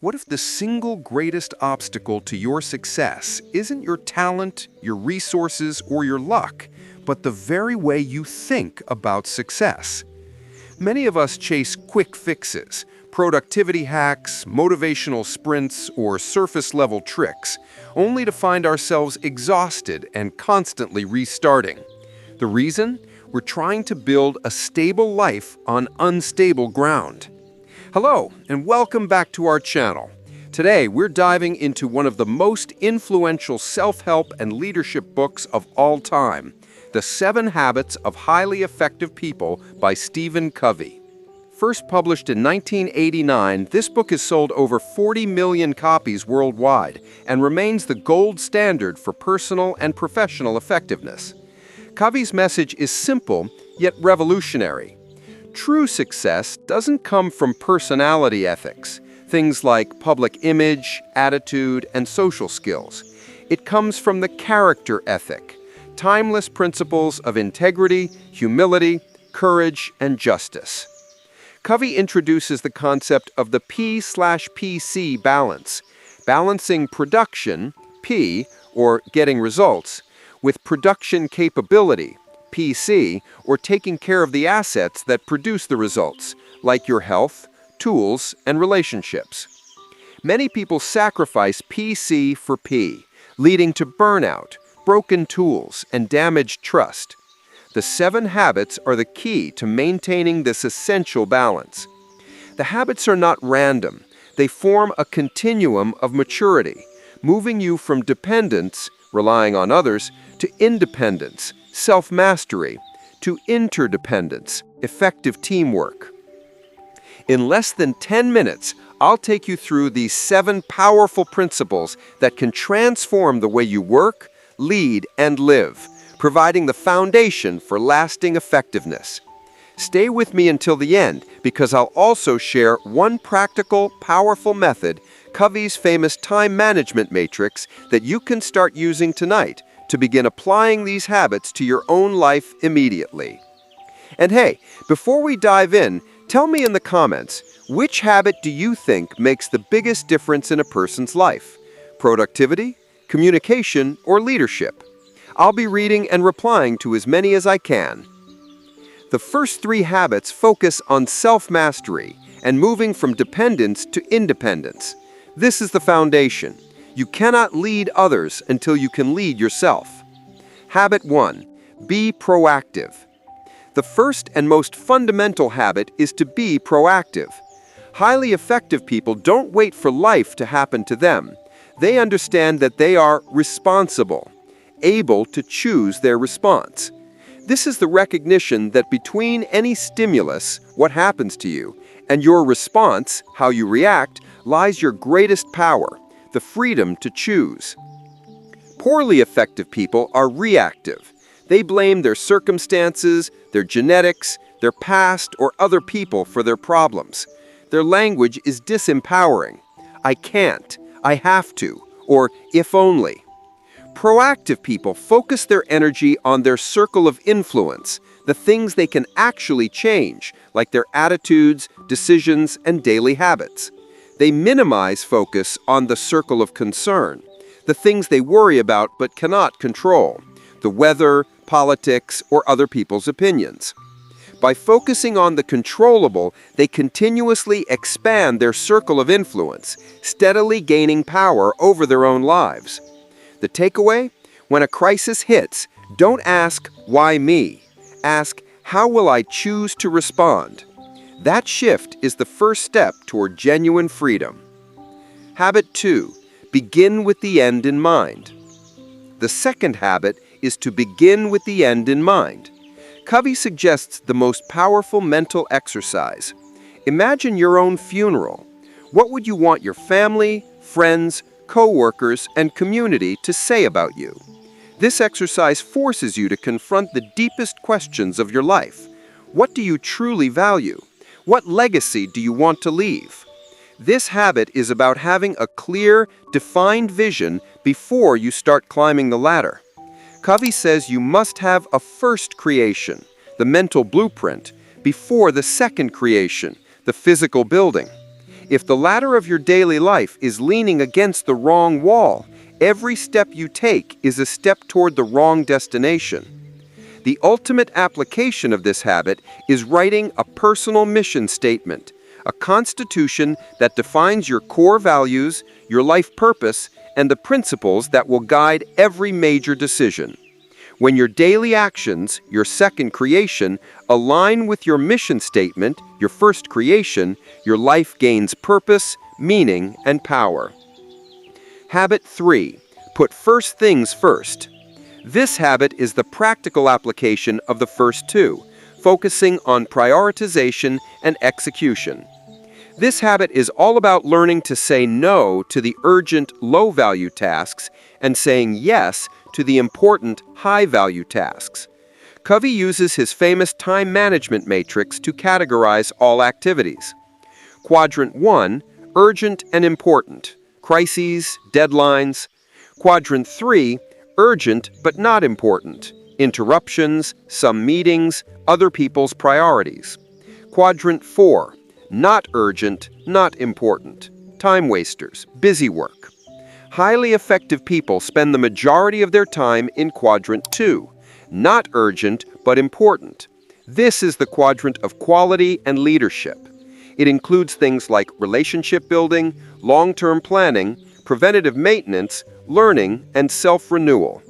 What if the single greatest obstacle to your success isn't your talent, your resources, or your luck, but the very way you think about success? Many of us chase quick fixes, productivity hacks, motivational sprints, or surface-level tricks, only to find ourselves exhausted and constantly restarting. The reason? We're trying to build a stable life on unstable ground. Hello, and welcome back to our channel. Today, we're diving into one of the most influential self-help and leadership books of all time, The 7 Habits of Highly Effective People by Stephen Covey. First published in 1989, this book has sold over 40 million copies worldwide and remains the gold standard for personal and professional effectiveness. Covey's message is simple, yet revolutionary. True success doesn't come from personality ethics, things like public image, attitude, and social skills. It comes from the character ethic, timeless principles of integrity, humility, courage, and justice. Covey introduces the concept of the P/PC balance, balancing production, P, or getting results, with production capability, PC, or taking care of the assets that produce the results, like your health, tools, and relationships. Many people sacrifice PC for P, leading to burnout, broken tools, and damaged trust. The 7 habits are the key to maintaining this essential balance. The habits are not random. They form a continuum of maturity, moving you from dependence, relying on others, to independence, self-mastery, to interdependence, effective teamwork. In less than 10 minutes, I'll take you through these 7 powerful principles that can transform the way you work, lead, and live, providing the foundation for lasting effectiveness. Stay with me until the end, because I'll also share one practical, powerful method, Covey's famous time management matrix, that you can start using tonight to begin applying these habits to your own life immediately. And hey, before we dive in, tell me in the comments, which habit do you think makes the biggest difference in a person's life? Productivity, communication, or leadership? I'll be reading and replying to as many as I can. The first 3 habits focus on self-mastery and moving from dependence to independence. This is the foundation. You cannot lead others until you can lead yourself. Habit 1. Be proactive. The first and most fundamental habit is to be proactive. Highly effective people don't wait for life to happen to them. They understand that they are responsible, able to choose their response. This is the recognition that between any stimulus, what happens to you, and your response, how you react, lies your greatest power, the freedom to choose. Poorly effective people are reactive. They blame their circumstances, their genetics, their past, or other people for their problems. Their language is disempowering. I can't, I have to, or if only. Proactive people focus their energy on their circle of influence, the things they can actually change, like their attitudes, decisions, and daily habits. They minimize focus on the circle of concern, the things they worry about but cannot control, the weather, politics, or other people's opinions. By focusing on the controllable, they continuously expand their circle of influence, steadily gaining power over their own lives. The takeaway? When a crisis hits, don't ask, "Why me?" Ask, "How will I choose to respond?" That shift is the first step toward genuine freedom. Habit 2. Begin with the end in mind. The second habit is to begin with the end in mind. Covey suggests the most powerful mental exercise. Imagine your own funeral. What would you want your family, friends, co-workers, and community to say about you? This exercise forces you to confront the deepest questions of your life. What do you truly value? What legacy do you want to leave? This habit is about having a clear, defined vision before you start climbing the ladder. Covey says you must have a first creation, the mental blueprint, before the second creation, the physical building. If the ladder of your daily life is leaning against the wrong wall, every step you take is a step toward the wrong destination. The ultimate application of this habit is writing a personal mission statement, a constitution that defines your core values, your life purpose, and the principles that will guide every major decision. When your daily actions, your second creation, align with your mission statement, your first creation, your life gains purpose, meaning, and power. Habit 3. Put first things first. This habit is the practical application of the first two, focusing on prioritization and execution. This habit is all about learning to say no to the urgent, low-value tasks and saying yes to the important, high-value tasks. Covey uses his famous time management matrix to categorize all activities. Quadrant 1, urgent and important, crises, deadlines. Quadrant 3, urgent but not important, interruptions, some meetings, other people's priorities. Quadrant 4, not urgent, not important, time wasters, busy work. Highly effective people spend the majority of their time in Quadrant 2, not urgent but important. This is the quadrant of quality and leadership. It includes things like relationship building, long-term planning, preventative maintenance, learning, and self-renewal.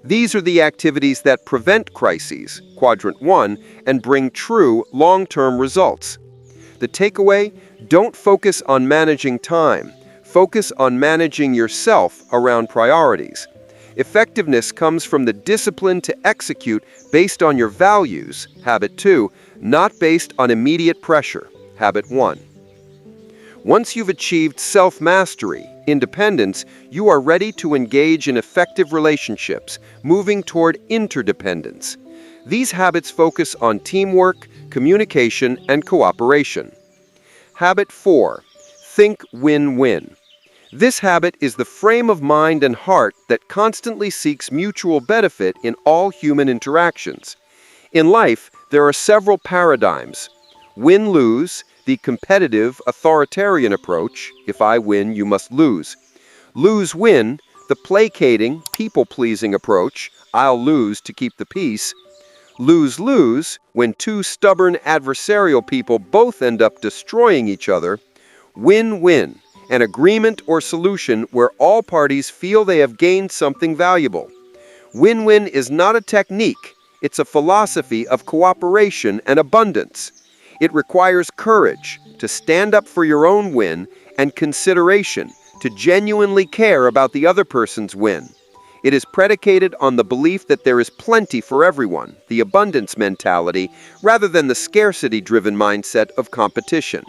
These are the activities that prevent crises, Quadrant 1, and bring true long-term results. The takeaway: don't focus on managing time. Focus on managing yourself around priorities. Effectiveness comes from the discipline to execute based on your values, Habit 2, not based on immediate pressure, Habit 1. Once you've achieved self-mastery, independence, you are ready to engage in effective relationships, moving toward interdependence. These habits focus on teamwork, communication, and cooperation. Habit 4. Think win-win. This habit is the frame of mind and heart that constantly seeks mutual benefit in all human interactions. In life, there are several paradigms. Win-lose, the competitive, authoritarian approach, if I win, you must lose. Lose-win, the placating, people-pleasing approach, I'll lose to keep the peace. Lose-lose, when two stubborn adversarial people both end up destroying each other. Win-win, an agreement or solution where all parties feel they have gained something valuable. Win-win is not a technique, it's a philosophy of cooperation and abundance. It requires courage to stand up for your own win and consideration to genuinely care about the other person's win. It is predicated on the belief that there is plenty for everyone, the abundance mentality, rather than the scarcity-driven mindset of competition.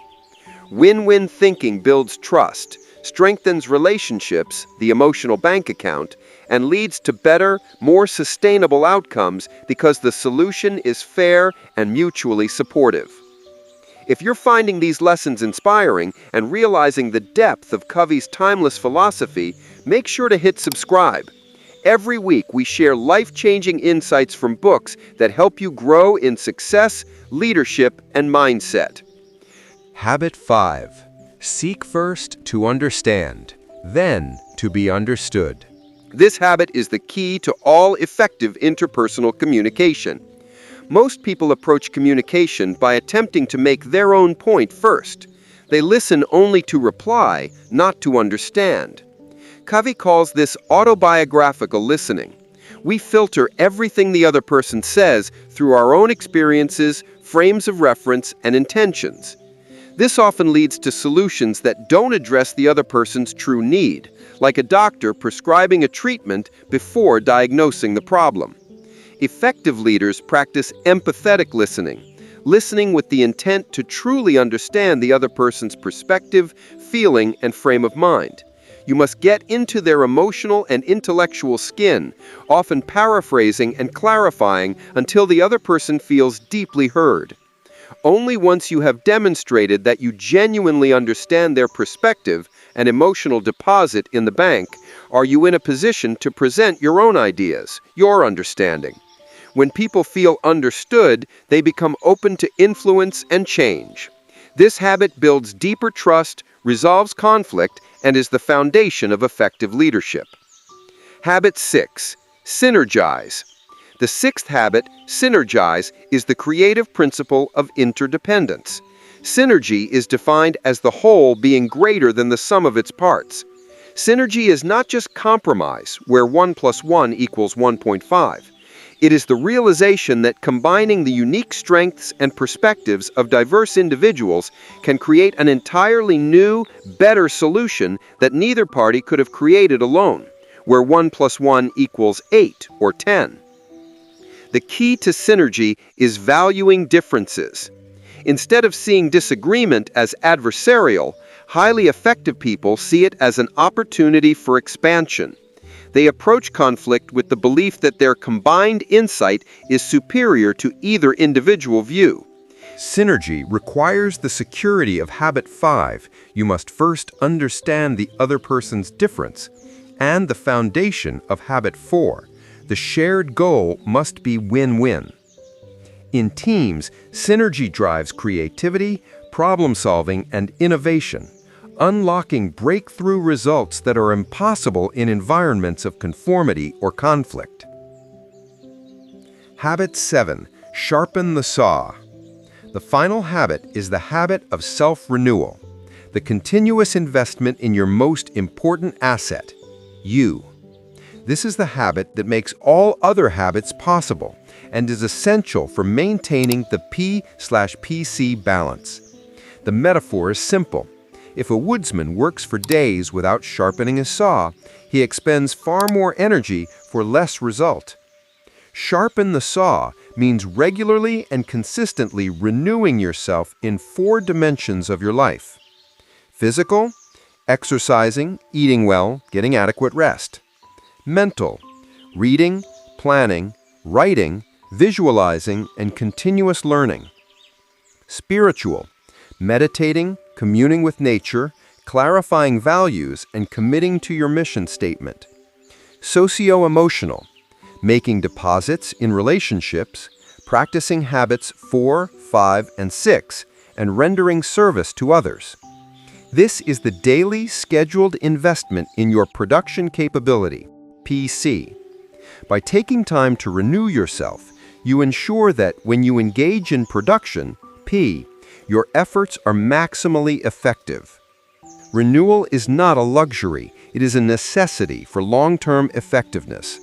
Win-win thinking builds trust, strengthens relationships, the emotional bank account, and leads to better, more sustainable outcomes because the solution is fair and mutually supportive. If you're finding these lessons inspiring and realizing the depth of Covey's timeless philosophy, make sure to hit subscribe. Every week we share life-changing insights from books that help you grow in success, leadership, and mindset. Habit 5. Seek first to understand, then to be understood. This habit is the key to all effective interpersonal communication. Most people approach communication by attempting to make their own point first. They listen only to reply, not to understand. Covey calls this autobiographical listening. We filter everything the other person says through our own experiences, frames of reference, and intentions. This often leads to solutions that don't address the other person's true need, like a doctor prescribing a treatment before diagnosing the problem. Effective leaders practice empathetic listening with the intent to truly understand the other person's perspective, feeling, and frame of mind. You must get into their emotional and intellectual skin, often paraphrasing and clarifying until the other person feels deeply heard. Only once you have demonstrated that you genuinely understand their perspective and emotional deposit in the bank are you in a position to present your own ideas, your understanding. When people feel understood, they become open to influence and change. This habit builds deeper trust, resolves conflict, and is the foundation of effective leadership. Habit 6. Synergize. The sixth habit, Synergize, is the creative principle of interdependence. Synergy is defined as the whole being greater than the sum of its parts. Synergy is not just compromise, where 1 plus 1 equals 1.5. It is the realization that combining the unique strengths and perspectives of diverse individuals can create an entirely new, better solution that neither party could have created alone, where 1 plus 1 equals 8 or 10. The key to synergy is valuing differences. Instead of seeing disagreement as adversarial, highly effective people see it as an opportunity for expansion. They approach conflict with the belief that their combined insight is superior to either individual view. Synergy requires the security of habit 5. You must first understand the other person's difference, and the foundation of habit 4. The shared goal must be win-win. In teams, synergy drives creativity, problem-solving, and innovation, unlocking breakthrough results that are impossible in environments of conformity or conflict. Habit 7. Sharpen the saw. The final habit is the habit of self-renewal, the continuous investment in your most important asset, you. This is the habit that makes all other habits possible and is essential for maintaining the P/PC balance. The metaphor is simple. If a woodsman works for days without sharpening his saw, he expends far more energy for less result. Sharpen the saw means regularly and consistently renewing yourself in 4 dimensions of your life: physical, exercising, eating well, getting adequate rest; mental, reading, planning, writing, visualizing, and continuous learning; spiritual, meditating, communing with nature, clarifying values, and committing to your mission statement; socio-emotional, making deposits in relationships, practicing habits 4, 5, and 6, and rendering service to others. This is the daily scheduled investment in your production capability, PC. By taking time to renew yourself, you ensure that when you engage in production, P, your efforts are maximally effective. Renewal is not a luxury, it is a necessity for long-term effectiveness.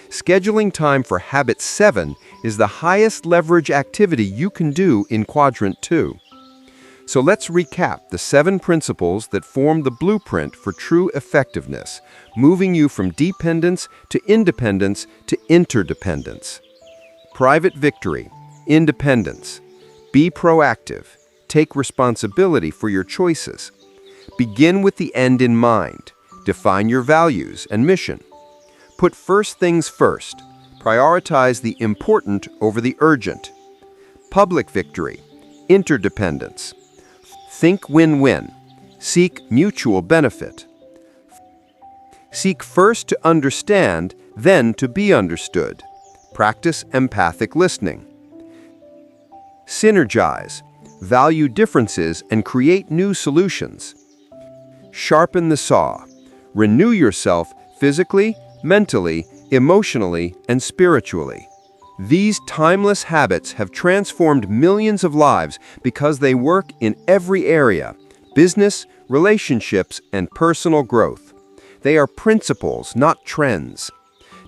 Scheduling time for habit 7 is the highest leverage activity you can do in quadrant 2. So let's recap the 7 principles that form the blueprint for true effectiveness, moving you from dependence to independence to interdependence. Private victory, independence. Be proactive. Take responsibility for your choices. Begin with the end in mind. Define your values and mission. Put first things first. Prioritize the important over the urgent. Public victory, interdependence. Think win-win. Seek mutual benefit. Seek first to understand, then to be understood. Practice empathic listening. Synergize. Value differences and create new solutions. Sharpen the saw. Renew yourself physically, mentally, emotionally, and spiritually. These timeless habits have transformed millions of lives because they work in every area: business, relationships, and personal growth. They are principles, not trends.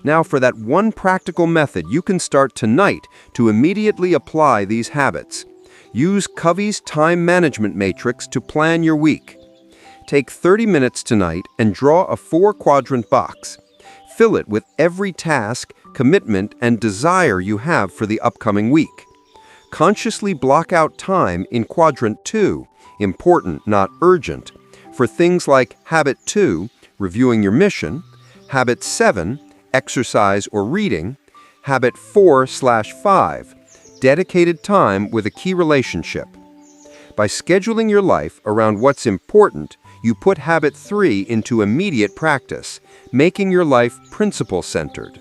Now for that one practical method you can start tonight to immediately apply these habits. Use Covey's time management matrix to plan your week. Take 30 minutes tonight and draw a 4-quadrant box. Fill it with every task, commitment, and desire you have for the upcoming week. Consciously block out time in quadrant 2, important, not urgent, for things like habit 2, reviewing your mission; habit 7, exercise or reading; habit 4/5, dedicated time with a key relationship. By scheduling your life around what's important, you put habit 3 into immediate practice, making your life principle-centered.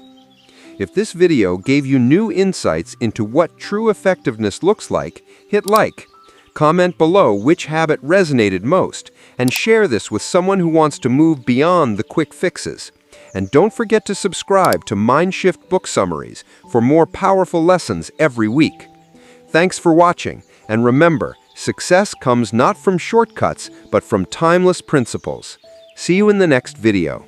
If this video gave you new insights into what true effectiveness looks like, hit like. Comment below which habit resonated most, and share this with someone who wants to move beyond the quick fixes. And don't forget to subscribe to Mindshift Book Summaries for more powerful lessons every week. Thanks for watching, and remember, success comes not from shortcuts, but from timeless principles. See you in the next video.